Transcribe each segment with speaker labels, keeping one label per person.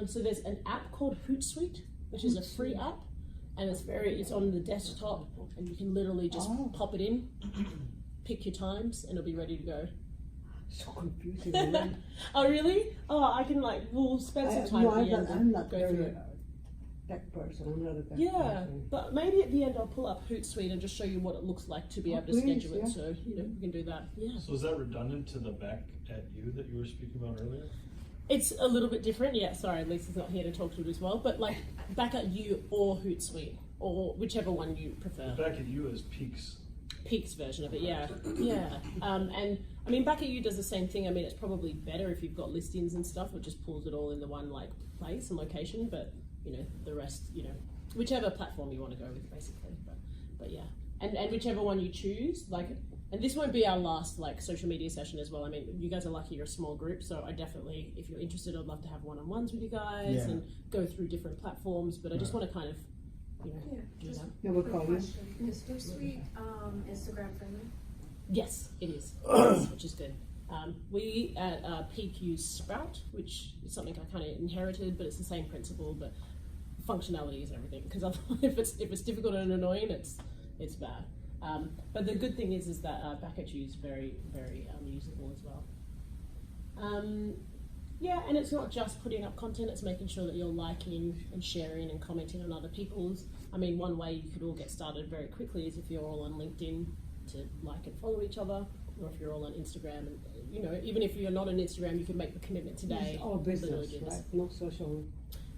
Speaker 1: So there's an app called Hootsuite, which is a free app, and it's on the desktop, and you can literally just pop it in, pick your times, and it'll be ready to go.
Speaker 2: So confusing.
Speaker 1: Oh really? Oh, I can we'll spend some time at the end.
Speaker 2: I'm not
Speaker 1: go
Speaker 2: very
Speaker 1: through it.
Speaker 2: tech person. I'm not a tech
Speaker 1: Yeah,
Speaker 2: person.
Speaker 1: but maybe at the end I'll pull up Hootsuite and just show you what it looks like to be able to
Speaker 2: please,
Speaker 1: schedule it. So we can do that. Yeah.
Speaker 3: So is that redundant to the Back at You that you were speaking about earlier?
Speaker 1: It's a little bit different. Yeah. Sorry, Lisa's not here to talk to it as well. But Back at You or Hootsuite or whichever one you prefer.
Speaker 3: Back at You is Peak's
Speaker 1: version of it. Yeah. Yeah. And I mean, Back at You does the same thing. I mean, it's probably better if you've got listings and stuff. It just pulls it all in the one place and location. But the rest, whichever platform you want to go with, basically. But yeah, and whichever one you choose, and this won't be our last social media session as well. I mean, you guys are lucky you're a small group, so I definitely, if you're interested, I'd love to have one-on-ones with you guys and go through different platforms. But I just want to kind of, do that.
Speaker 2: Yeah, we'll call you.
Speaker 4: Is Hootsuite Instagram friendly?
Speaker 1: Yes, it is, which is good. We at Peak use Sprout, which is something I kind of inherited, but it's the same principle, but functionality is everything. Because if it's difficult and annoying, it's bad. But the good thing is that Back at You is very, very usable as well. Yeah, and it's not just putting up content, it's making sure that you're liking and sharing and commenting on other people's. I mean, one way you could all get started very quickly is if you're all on LinkedIn to like and follow each other, or if you're all on Instagram. And, even if you're not on Instagram, you can make the commitment today.
Speaker 2: It's all business, right? Not social.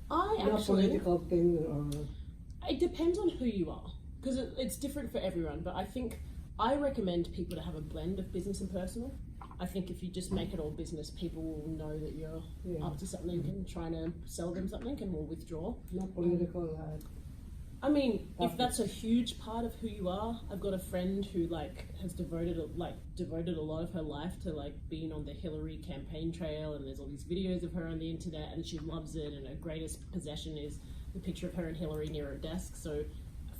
Speaker 1: Not
Speaker 2: political thing or...
Speaker 1: It depends on who you are, because it's different for everyone, but I recommend people to have a blend of business and personal. I think if you just make it all business, people will know that you're up to something and trying to sell them something and will withdraw.
Speaker 2: Not political.
Speaker 1: I mean, if that's a huge part of who you are, I've got a friend who has devoted a lot of her life to being on the Hillary campaign trail, and there's all these videos of her on the internet, and she loves it. And her greatest possession is the picture of her and Hillary near her desk. So,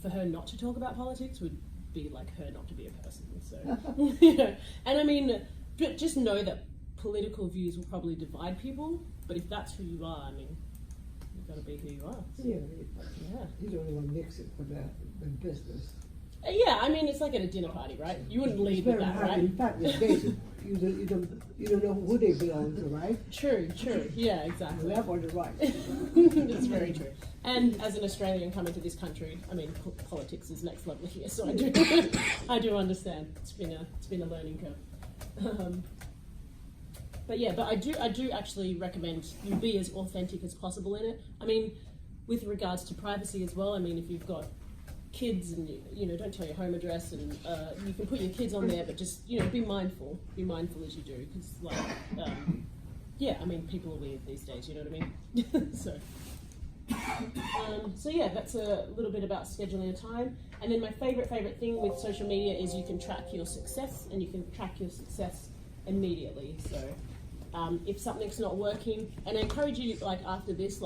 Speaker 1: for her not to talk about politics would be like her not to be a person. So, and I mean. But just know that political views will probably divide people, but if that's who you are, I mean, you've got to be who you are. So,
Speaker 2: You don't want to mix it with the business.
Speaker 1: Yeah, I mean, it's like at a dinner party, right? You wouldn't lead with that, right?
Speaker 2: In fact, you don't know who they belong to, right?
Speaker 1: True. Yeah, exactly.
Speaker 2: Left or the right.
Speaker 1: That's very true. And as an Australian coming to this country, I mean, politics is next level here, so I do understand. It's been a learning curve. But I do actually recommend you be as authentic as possible in it. I mean, with regards to privacy as well, I mean, if you've got kids and don't tell your home address, and you can put your kids on there, but just be mindful as you do, because I mean, people are weird these days, you know what I mean? So yeah, that's a little bit about scheduling a time. And then my favorite thing with social media is you can track your success, and you can track your success immediately. So if something's not working, and I encourage you after this,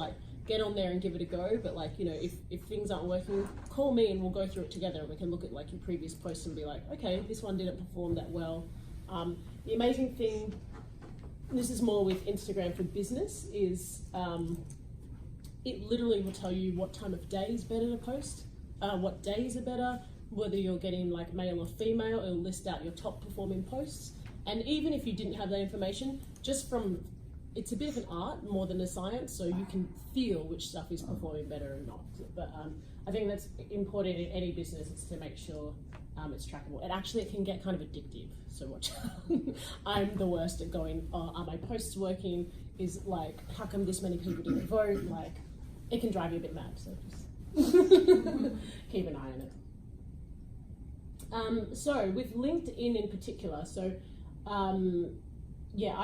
Speaker 1: get on there and give it a go. But if things aren't working, call me and we'll go through it together. We can look at your previous posts and be like, okay, this one didn't perform that well. The amazing thing, this is more with Instagram for business, is it literally will tell you what time of day is better to post, what days are better, whether you're getting male or female. It'll list out your top performing posts. And even if you didn't have that information, it's a bit of an art more than a science, so you can feel which stuff is performing better and not. But I think that's important in any business, is to make sure it's trackable. And actually it can get kind of addictive, so watch out. I'm the worst at going, are my posts working? Is how come this many people didn't vote? It can drive you a bit mad, so just keep an eye on it. So with LinkedIn in particular, I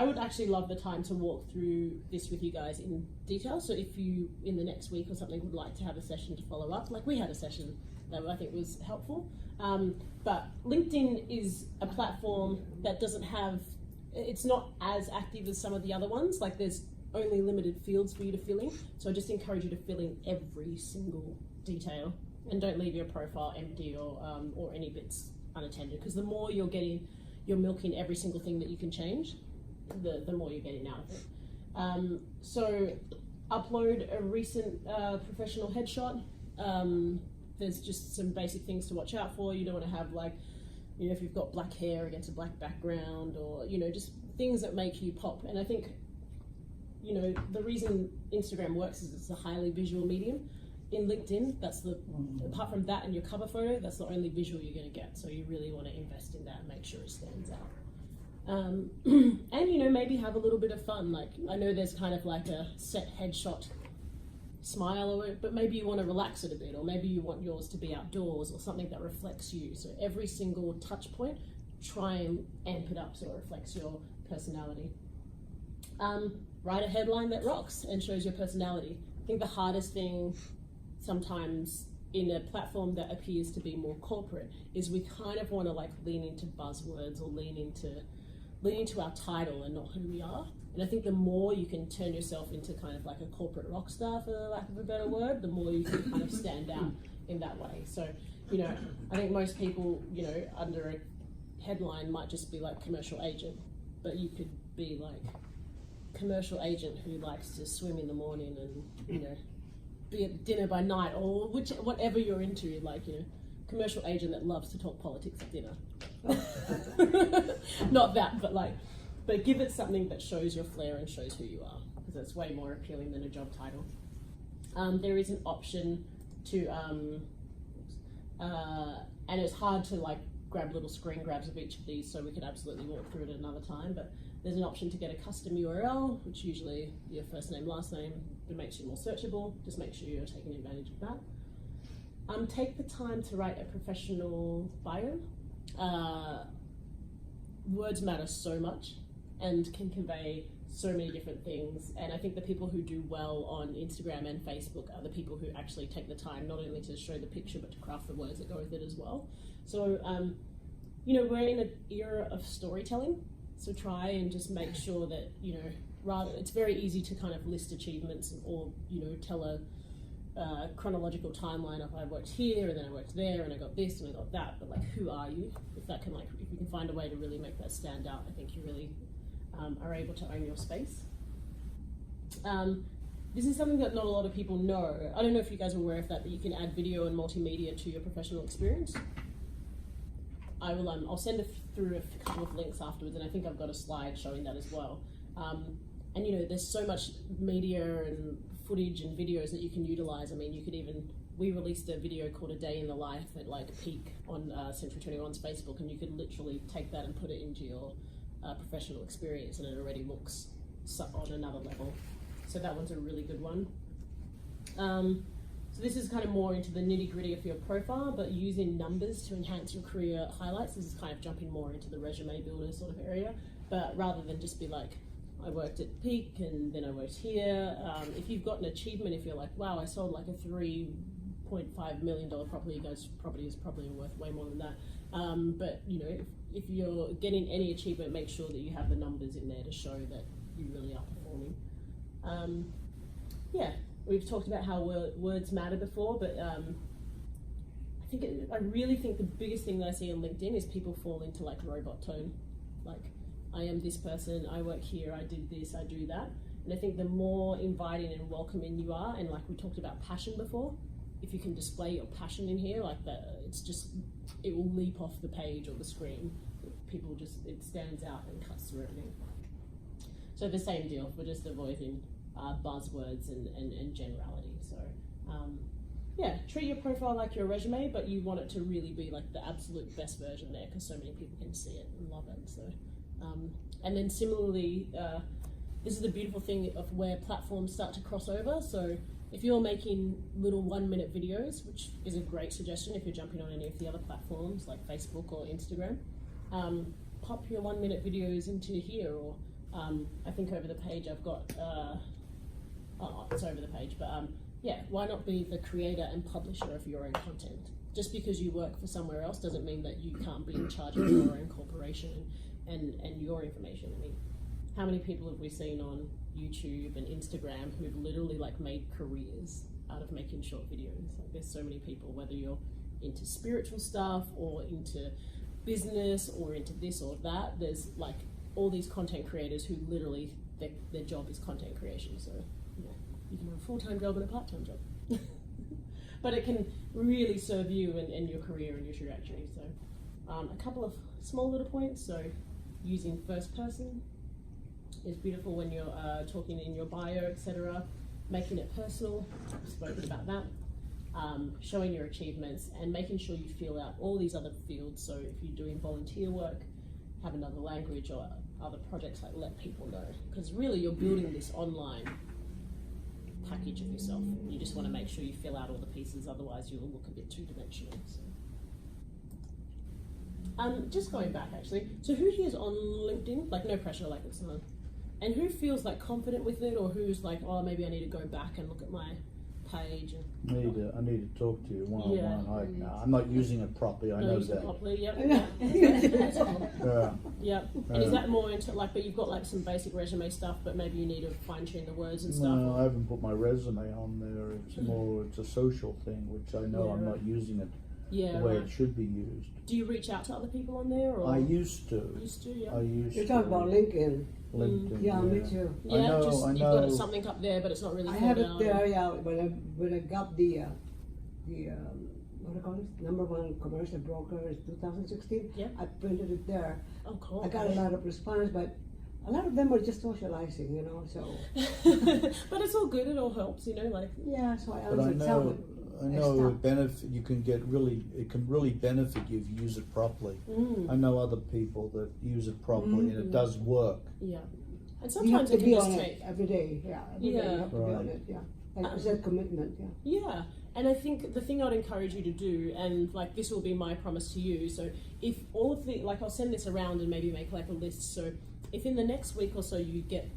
Speaker 1: would actually love the time to walk through this with you guys in detail. So if you, in the next week or something, would like to have a session to follow up, we had a session that I think was helpful. But LinkedIn is a platform that it's not as active as some of the other ones. There's only limited fields for you to fill in. So I just encourage you to fill in every single detail, and don't leave your profile empty or any bits unattended, because the more you're milking every single thing that you can change, the more you're getting out of it. So upload a recent professional headshot. There's just some basic things to watch out for. You don't want to have like, you know, if you've got black hair against a black background, or, you know, just things that make you pop. And I think, you know, the reason Instagram works is it's a highly visual medium. In LinkedIn, that's the, apart from that and your cover photo, that's the only visual you're going to get. So you really want to invest in that and make sure it stands out. And, you know, maybe have a little bit of fun. Like, I know there's kind of like a set headshot smile, or, but maybe you want to relax it a bit, or maybe you want yours to be outdoors or something that reflects you. So every single touch point, try and amp it up so it reflects your personality. Write a headline that rocks and shows your personality. I think the hardest thing sometimes in a platform that appears to be more corporate is we kind of want to like lean into buzzwords or lean into our title and not who we are. And I think the more you can turn yourself into kind of like a corporate rock star, for the lack of a better word, the more you can kind of stand out in that way. So, you know, I think most people, you know, under a headline might just be like commercial agent, but you could be like commercial agent who likes to swim in the morning and, you know, be at dinner by night, or whatever you're into, like, you know, commercial agent that loves to talk politics at dinner. Not that, but give it something that shows your flair and shows who you are, because that's way more appealing than a job title. There is an option to, and it's hard to like grab little screen grabs of each of these, so we could absolutely walk through it at another time, but there's an option to get a custom URL, which usually your first name, last name, that makes you more searchable. Just make sure you're taking advantage of that. Take the time to write a professional bio. Words matter so much and can convey so many different things, and I think the people who do well on Instagram and Facebook are the people who actually take the time not only to show the picture but to craft the words that go with it as well. So you know, we're in an era of storytelling, so try and just make sure that, you know, it's very easy to kind of list achievements or, you know, tell a chronological timeline of I worked here and then I worked there and I got this and I got that, but like, who are you? If you can find a way to really make that stand out, I think you really are able to own your space. This is something that not a lot of people know. I don't know if you guys are aware of that you can add video and multimedia to your professional experience. I'll send through a couple of links afterwards, and I think I've got a slide showing that as well. And you know, there's so much media and footage and videos that you can utilize. I mean, we released a video called A Day in the Life at like peak on Century 21's Facebook, and you could literally take that and put it into your professional experience, and it already looks on another level. So that one's a really good one. So this is kind of more into the nitty gritty of your profile, but using numbers to enhance your career highlights. This is kind of jumping more into the resume builder sort of area, but rather than just be like, I worked at Peak and then I worked here. If you've got an achievement, if you're like, wow, I sold like a $3.5 million property, guys, property is probably worth way more than that. But you know, if you're getting any achievement, make sure that you have the numbers in there to show that you really are performing. Yeah, we've talked about how words matter before, but I really think the biggest thing that I see on LinkedIn is people fall into like robot tone, like, I am this person, I work here, I did this, I do that. And I think the more inviting and welcoming you are, and like we talked about passion before, if you can display your passion in here like that, it will leap off the page or the screen. It stands out and cuts through everything. So the same deal, we're just avoiding buzzwords and generality. So yeah, treat your profile like your resume, but you want it to really be like the absolute best version there, because so many people can see it and love it. So. And then similarly, this is the beautiful thing of where platforms start to cross over. So if you're making little 1-minute videos, which is a great suggestion if you're jumping on any of the other platforms like Facebook or Instagram, pop your 1-minute videos into here, or I think over the page I've got, it's over the page, but yeah, why not be the creator and publisher of your own content? Just because you work for somewhere else doesn't mean that you can't be in charge of your own corporation and your information. I mean, how many people have we seen on YouTube and Instagram who've literally like made careers out of making short videos? Like, there's so many people, whether you're into spiritual stuff or into business or into this or that, there's like all these content creators who literally their job is content creation. So yeah, you can have a full-time job and a part-time job. But it can really serve you and your career and your trajectory. So a couple of small little points. So using first person is beautiful when you're talking in your bio, etc. Making it personal, I've spoken about that. Showing your achievements and making sure you fill out all these other fields. So if you're doing volunteer work, have another language or other projects, like let people know. Because really you're building this online package of yourself. You just want to make sure you fill out all the pieces, otherwise you'll look a bit two-dimensional. So. Just going back actually, so who here is on LinkedIn? Like no pressure, like it's not. And who feels like confident with it, or who's like, oh, maybe I need to go back and look at my page and
Speaker 5: I need to talk to you one
Speaker 1: Yeah.
Speaker 5: on one. I'm not using it properly. I know
Speaker 1: use it
Speaker 5: that.
Speaker 1: properly. Yep.
Speaker 2: Yeah.
Speaker 5: Yeah.
Speaker 1: Yep. And is that more into like, but you've got like some basic resume stuff, but maybe you need to fine tune the words and stuff.
Speaker 5: No, I haven't put my resume on there. It's a social thing, which I know
Speaker 1: Yeah,
Speaker 5: I'm
Speaker 1: right.
Speaker 5: not using it
Speaker 1: Yeah.
Speaker 5: the way
Speaker 1: Right.
Speaker 5: it should be used.
Speaker 1: Do you reach out to other people on there, or
Speaker 5: I used to.
Speaker 1: used to? Yeah.
Speaker 5: I used
Speaker 2: You're
Speaker 5: to.
Speaker 2: talking about LinkedIn.
Speaker 5: LinkedIn.
Speaker 2: Yeah, me too.
Speaker 1: Yeah,
Speaker 5: I know.
Speaker 1: just
Speaker 5: I
Speaker 1: you've
Speaker 5: know.
Speaker 1: got something up there, but it's not really.
Speaker 2: I
Speaker 1: filled
Speaker 2: have it
Speaker 1: out.
Speaker 2: there, yeah, when I got the what do you call it? #1 commercial broker in 2016.
Speaker 1: Yeah.
Speaker 2: I printed it there.
Speaker 1: Oh, cool.
Speaker 2: I got a lot of response, but a lot of them were just socializing, you know. So
Speaker 1: But it's all good. It all helps, you know. Like
Speaker 2: yeah, so I
Speaker 5: But I
Speaker 2: answered some.
Speaker 5: know. I know it benefit. You can get really. It can really benefit you if you use it properly.
Speaker 1: mm,
Speaker 5: I know other people that use it properly, and it does work.
Speaker 1: yeah. And
Speaker 2: You have
Speaker 1: sometimes
Speaker 2: to
Speaker 1: it can
Speaker 2: be
Speaker 1: just
Speaker 2: on
Speaker 1: take.
Speaker 2: it every day. Yeah, every day
Speaker 1: Yeah.
Speaker 2: you have to be on
Speaker 5: Right.
Speaker 2: it. Yeah, like you said, commitment. Yeah.
Speaker 1: Yeah, and I think the thing I'd encourage you to do, and like this will be my promise to you, so if all of the, like I'll send this around and maybe make like a list, so if in the next week or so you get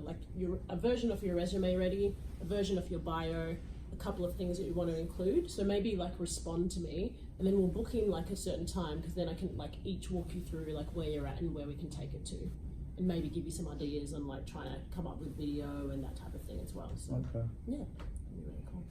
Speaker 1: like a version of your resume ready, a version of your bio, a couple of things that you want to include, so maybe like respond to me, and then we'll book in like a certain time, because then I can like each walk you through like where you're at and where we can take it to. And maybe give you some ideas on like trying to come up with video and that type of thing as well. So
Speaker 5: Okay.
Speaker 1: yeah, that'd be really cool.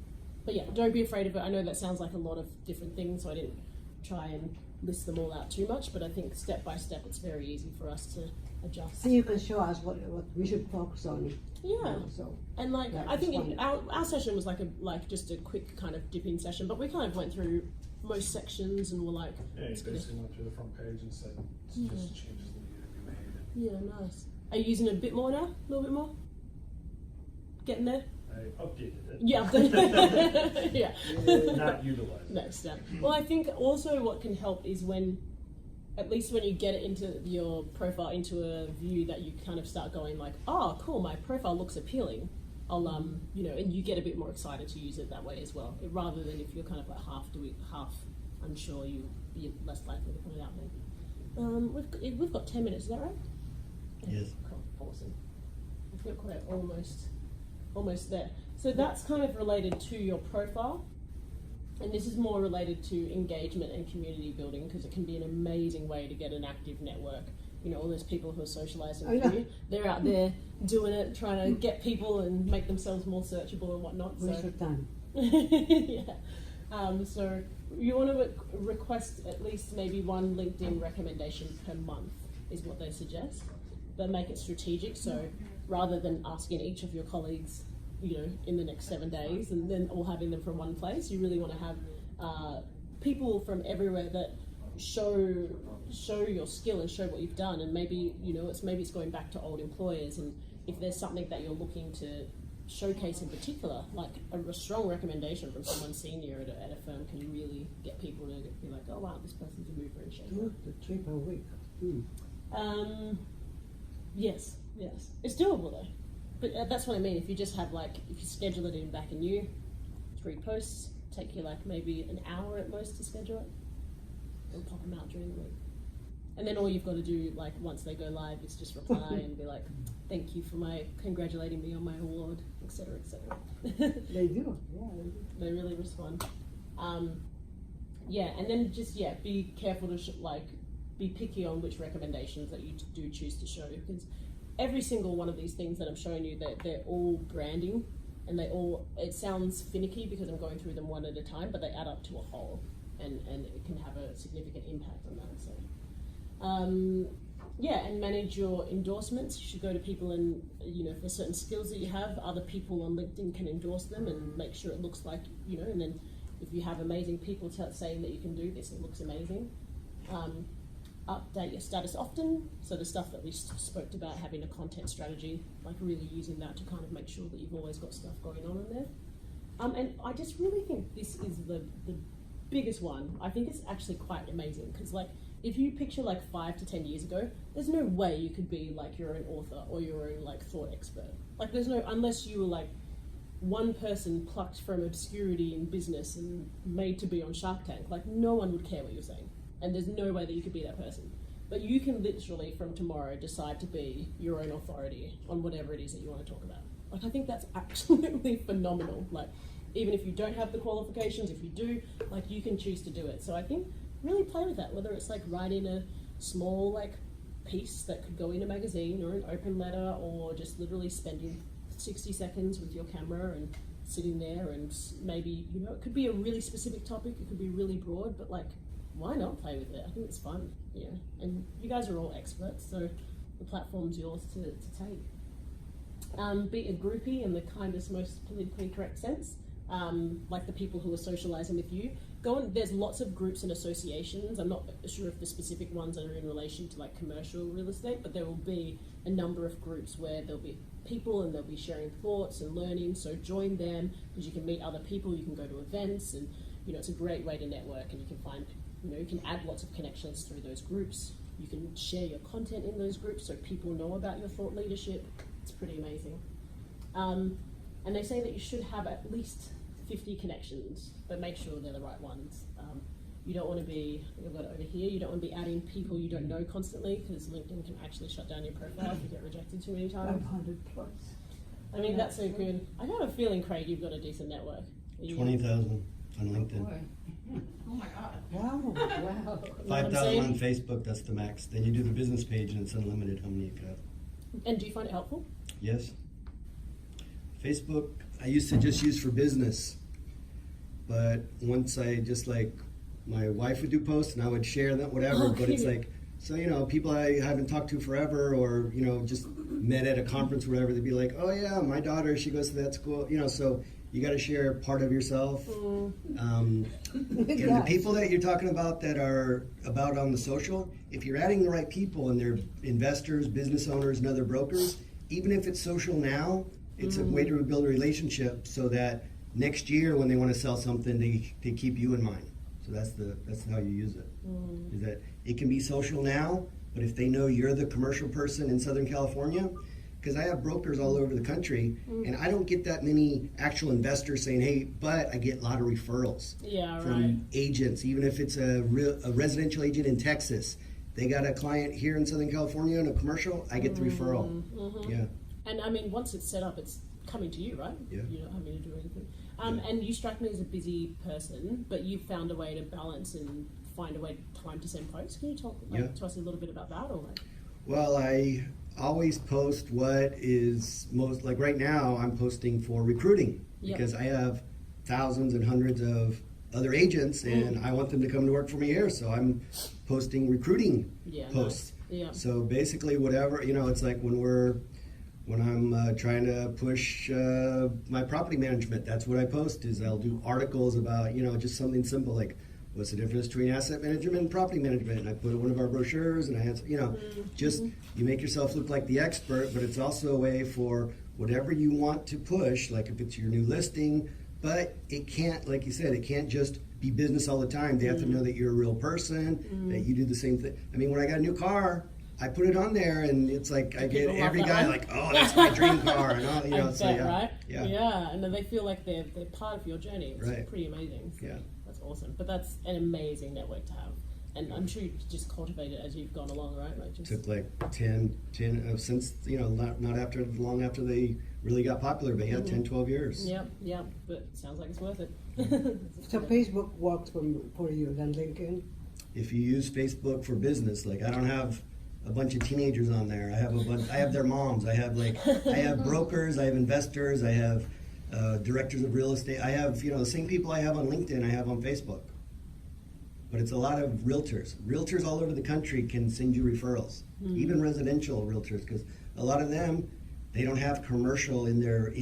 Speaker 1: But yeah, don't be afraid of it. I know that sounds like a lot of different things, so I didn't try and list them all out too much, but I think step by step it's very easy for us to adjust.
Speaker 2: So you can show us what we should focus on.
Speaker 1: Yeah,
Speaker 2: You know, so
Speaker 1: and like
Speaker 2: Yeah,
Speaker 1: I think
Speaker 2: it's fine.
Speaker 1: our session was like just a quick kind of dip in session, but we kind of went through most sections and were like,
Speaker 3: Yeah, you
Speaker 1: it's gonna-
Speaker 3: basically went through the front page and said,
Speaker 1: Yeah.
Speaker 3: just changes that need to be made.
Speaker 1: yeah, nice. Are you using it a bit more now? A little bit more? Getting there?
Speaker 3: I updated it.
Speaker 1: Yeah. Yeah.
Speaker 3: Not utilized.
Speaker 1: No, step. Well, I think also what can help is when, at least when you get it into your profile, into a view that you kind of start going like, oh, cool, my profile looks appealing. I'll, you know, and you get a bit more excited to use it that way as well. Rather than if you're kind of like half unsure, you'll be less likely to put it out there. We've got 10 minutes, is that right?
Speaker 5: Yes.
Speaker 1: Cool, awesome. I feel quite almost there. So that's kind of related to your profile. And this is more related to engagement and community building, because it can be an amazing way to get an active network. You know, all those people who are socializing
Speaker 2: I know.
Speaker 1: with you, they're out there doing it, trying to get people and make themselves more searchable and whatnot.
Speaker 2: waste
Speaker 1: So,
Speaker 2: of time.
Speaker 1: yeah. So you want to request at least maybe one LinkedIn recommendation per month is what they suggest. But make it strategic. So rather than asking each of your colleagues, you know, in the next 7 days and then all having them from one place, you really want to have people from everywhere that show your skill and show what you've done. And maybe, you know, maybe it's going back to old employers, and if there's something that you're looking to showcase in particular, like a strong recommendation from someone senior at a firm can really get people to be like, oh wow, this person's a mover and shaker.
Speaker 2: The 3 per week.
Speaker 1: Yes, it's doable though. But that's what I mean. If you just have like, if you schedule it in back in you, 3 posts, take you like maybe an hour at most to schedule it, and pop them out during the week. And then all you've got to do, like once they go live, is just reply and be like, "Thank you for congratulating me on my award," etc., etc.
Speaker 2: They do. Yeah.
Speaker 1: They really respond. Yeah, and then just be careful to be picky on which recommendations that you do choose to show, because every single one of these things that I'm showing you, they're all branding, and it sounds finicky because I'm going through them one at a time, but they add up to a whole, and it can have a significant impact on that. So Yeah, and manage your endorsements. You should go to people and, you know, if there's certain skills that you have, other people on LinkedIn can endorse them and make sure it looks like, you know, and then if you have amazing people saying that you can do this, it looks amazing. Update your status often. So the stuff that we spoke about, having a content strategy, like really using that to kind of make sure that you've always got stuff going on in there. And I just really think this is the biggest one. I think it's actually quite amazing because, like, if you picture like 5 to 10 years ago, there's no way you could be like your own author or your own like thought expert. Like there's no, unless you were like one person plucked from obscurity in business and made to be on Shark Tank, like no one would care what you're saying. And there's no way that you could be that person. But you can literally from tomorrow decide to be your own authority on whatever it is that you want to talk about. Like I think that's absolutely phenomenal. Like even if you don't have the qualifications, if you do, like you can choose to do it. So I think really play with that, whether it's like writing a small like piece that could go in a magazine or an open letter, or just literally spending 60 seconds with your camera and sitting there, and maybe, you know, it could be a really specific topic, it could be really broad, but like why not play with it? I think it's fun. Yeah, and you guys are all experts, so the platform's yours to take. Be a groupie in the kindest, most politically correct sense. Like the people who are socializing with you. There's lots of groups and associations. I'm not sure if the specific ones are in relation to like commercial real estate, but there will be a number of groups where there'll be people and they'll be sharing thoughts and learning. So join them because you can meet other people, you can go to events, and you know, it's a great way to network, and you can find, you know, you can add lots of connections through those groups. You can share your content in those groups so people know about your thought leadership. It's pretty amazing. And they say that you should have at least 50 connections, but make sure they're the right ones. You don't want to be, I've got it over here, you don't want to be adding people you don't know constantly, because LinkedIn can actually shut down your profile if you get rejected too many times.
Speaker 2: 500 plus.
Speaker 1: I mean, that's so good. I got a feeling, Craig, you've got a decent network.
Speaker 6: 20,000 on LinkedIn.
Speaker 4: Oh my god.
Speaker 2: Wow, wow.
Speaker 1: You know what I'm
Speaker 6: 5,000
Speaker 1: saying?
Speaker 6: on Facebook, that's the max. Then you do the business page and it's unlimited how many you can have.
Speaker 1: And do you find it helpful?
Speaker 6: Yes. Facebook, I used to just use for business. But once I just like, my wife would do posts and I would share them, whatever. But it's like, so, you know, people I haven't talked to forever, or, you know, just met at a conference or whatever, they'd be like, oh yeah, my daughter, she goes to that school, you know, so you got to share part of yourself. And the people that you're talking about that are about on the social, if you're adding the right people and they're investors, business owners, and other brokers, even if it's social now, it's a way to build a relationship so that next year when they want to sell something, they keep you in mind. So that's how you use it. Is that it can be social now, but if they know you're the commercial person in Southern California, because I have brokers all over the country, and I don't get that many actual investors saying, hey, but I get a lot of referrals from agents, even if it's a residential agent in Texas. They got a client here in Southern California in a commercial, I get the referral. Yeah.
Speaker 1: And I mean, once it's set up, it's coming to you, right?
Speaker 6: Yeah.
Speaker 1: You're not having to do anything. And you strike me as a busy person, but you've found a way to balance and find a way time to send posts. Can you talk to us a little bit about that? Or like?
Speaker 6: Well, I always post what is most, like right now I'm posting for recruiting because I have thousands and hundreds of other agents and I want them to come to work for me here, so I'm posting recruiting posts.
Speaker 1: Nice. Yeah.
Speaker 6: So basically whatever, you know, it's like when I'm trying to push my property management, that's what I post. Is I'll do articles about, you know, just something simple like what's the difference between asset management and property management, and I put one of our brochures and I answer, you know, just you make yourself look like the expert, but it's also a way for whatever you want to push, like if it's your new listing, but it can't, like you said, it can't just be business all the time. They have to know that you're a real person, that you do the same thing. I mean, when I got a new car, I put it on there, and it's like I get every guy like, oh, that's my dream car, and all, you know. So
Speaker 1: right?
Speaker 6: Yeah,
Speaker 1: and then they feel like they're part of your journey. It's pretty amazing.
Speaker 6: Yeah,
Speaker 1: that's awesome. But that's an amazing network to have, and I'm sure you've just cultivated it as you've gone along, right? Like just
Speaker 6: took like 10 since, you know, not after long after they really got popular, but 10, 12 years.
Speaker 1: Yep. But it sounds like it's worth it.
Speaker 2: So Facebook works for you than LinkedIn?
Speaker 6: If you use Facebook for business, like I don't have a bunch of teenagers on there. I have their moms. I have brokers. I have investors. I have directors of real estate. I have, you know, the same people I have on LinkedIn. I have on Facebook. but it's a lot of realtors. Realtors all over the country can send you referrals, even residential realtors, because a lot of them, they don't have commercial in their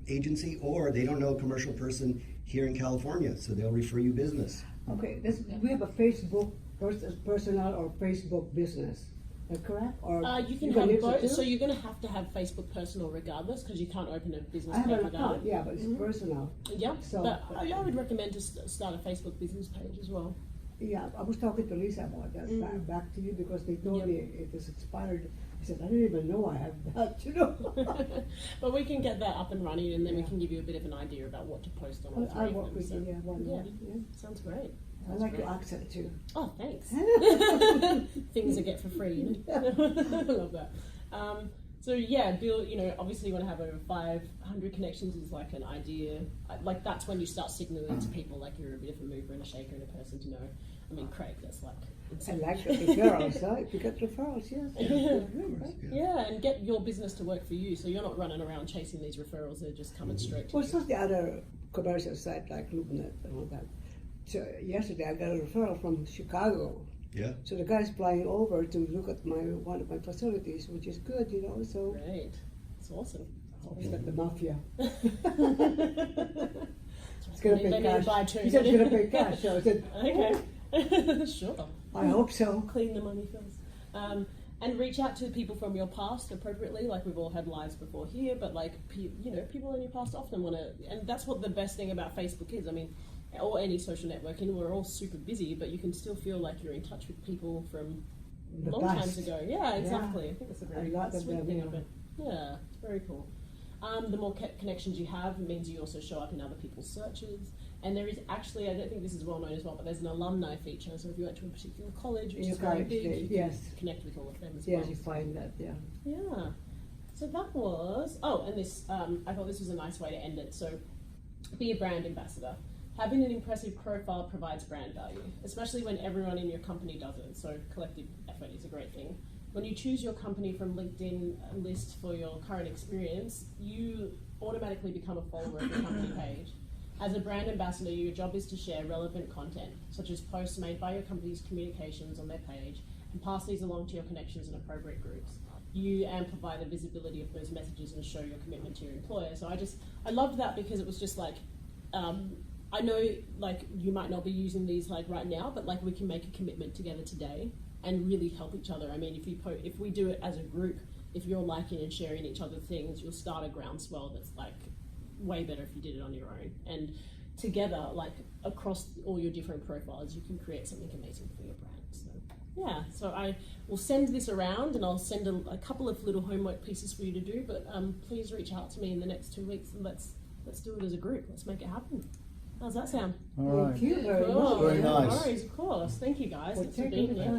Speaker 6: agency, or they don't know a commercial person here in California, so they'll refer you business.
Speaker 2: Okay, we have a Facebook personal or Facebook business. Is that correct? Or
Speaker 1: You can
Speaker 2: use
Speaker 1: have
Speaker 2: it
Speaker 1: both.
Speaker 2: too?
Speaker 1: So you're going to have Facebook personal regardless, because you can't open a business
Speaker 2: I have
Speaker 1: page
Speaker 2: an
Speaker 1: without
Speaker 2: account,
Speaker 1: it.
Speaker 2: yeah, but it's personal.
Speaker 1: Yeah,
Speaker 2: So-
Speaker 1: but I would recommend to start a Facebook business page as well.
Speaker 2: Yeah, I was talking to Lisa about that, back to you, because they told
Speaker 1: Yep.
Speaker 2: me it is expired. I said, I didn't even know I have that, you know?
Speaker 1: But we can get that up and running, and then we
Speaker 2: Yeah.
Speaker 1: can give you a bit of an idea about what to post on all
Speaker 2: I
Speaker 1: three of
Speaker 2: work
Speaker 1: them.
Speaker 2: with
Speaker 1: So,
Speaker 2: you, yeah, one
Speaker 1: yeah,
Speaker 2: more, yeah.
Speaker 1: sounds great.
Speaker 2: I
Speaker 1: Sounds
Speaker 2: like your
Speaker 1: great.
Speaker 2: accent too.
Speaker 1: Oh, thanks. Things I get for free, you know? I love that. So yeah, build, obviously you want to have over 500 connections is like an idea. Like that's when you start signaling to people like you're a bit of a mover and a shaker and a person to know. I mean, Craig, that's like
Speaker 2: I
Speaker 1: insane.
Speaker 2: like the referrals, huh? If you get referrals, yes.
Speaker 1: Yeah, and get your business to work for you, so you're not running around chasing these referrals, they're just coming straight to
Speaker 2: Well,
Speaker 1: you.
Speaker 2: so the other commercial site like LoopNet and all that. So yesterday I got a referral from Chicago.
Speaker 6: Yeah.
Speaker 2: So the guy's flying over to look at one of my facilities, which is good, so
Speaker 1: Great. It's awesome.
Speaker 2: he's got the mafia.
Speaker 1: It's
Speaker 2: He's gonna pay cash.
Speaker 1: Buy two.
Speaker 2: He said he's gonna pay cash, so I said,
Speaker 1: Okay. Sure.
Speaker 2: I hope so.
Speaker 1: Clean the money first. And reach out to people from your past appropriately. Like we've all had lives before here, but like people in your past often want to, and that's what the best thing about Facebook is. I mean, or any social networking, we're all super busy, but you can still feel like you're in touch with people from
Speaker 2: The
Speaker 1: long
Speaker 2: past.
Speaker 1: times ago. Yeah, exactly. I think that's a
Speaker 2: A
Speaker 1: very
Speaker 2: lot of
Speaker 1: sweet
Speaker 2: them,
Speaker 1: thing
Speaker 2: yeah.
Speaker 1: of it. Yeah, it's very cool. The more connections you have means you also show up in other people's searches. And there is actually, I don't think this is well known as well, but there's an alumni feature. So if you went to a particular college, which
Speaker 2: In
Speaker 1: is
Speaker 2: your
Speaker 1: very
Speaker 2: college
Speaker 1: big,
Speaker 2: days,
Speaker 1: you can
Speaker 2: yes.
Speaker 1: connect with all of them as
Speaker 2: Yes,
Speaker 1: well.
Speaker 2: you find that, yeah.
Speaker 1: Yeah. So that was, and this, I thought this was a nice way to end it. So be a brand ambassador. Having an impressive profile provides brand value, especially when everyone in your company does it. So collective effort is a great thing. When you choose your company from LinkedIn list for your current experience, you automatically become a follower of the company page. As a brand ambassador, your job is to share relevant content, such as posts made by your company's communications on their page, and pass these along to your connections and appropriate groups. You amplify the visibility of those messages and show your commitment to your employer. So I loved that because it was just like, I know like you might not be using these like right now, but like we can make a commitment together today and really help each other. I mean, if we do it as a group, if you're liking and sharing each other's things, you'll start a groundswell that's like way better if you did it on your own. And together, like across all your different profiles, you can create something amazing for your brand. So yeah, so I will send this around and I'll send a couple of little homework pieces for you to do, but please reach out to me in the next 2 weeks and let's do it as a group. Let's make it happen. How's that sound?
Speaker 5: All right.
Speaker 2: Thank you very
Speaker 1: Cool.
Speaker 2: much.
Speaker 5: Very
Speaker 1: No
Speaker 5: nice.
Speaker 1: worries, of course. Thank you guys.
Speaker 2: Well,
Speaker 1: Thanks for
Speaker 2: take
Speaker 1: being
Speaker 2: your
Speaker 1: here.
Speaker 2: time.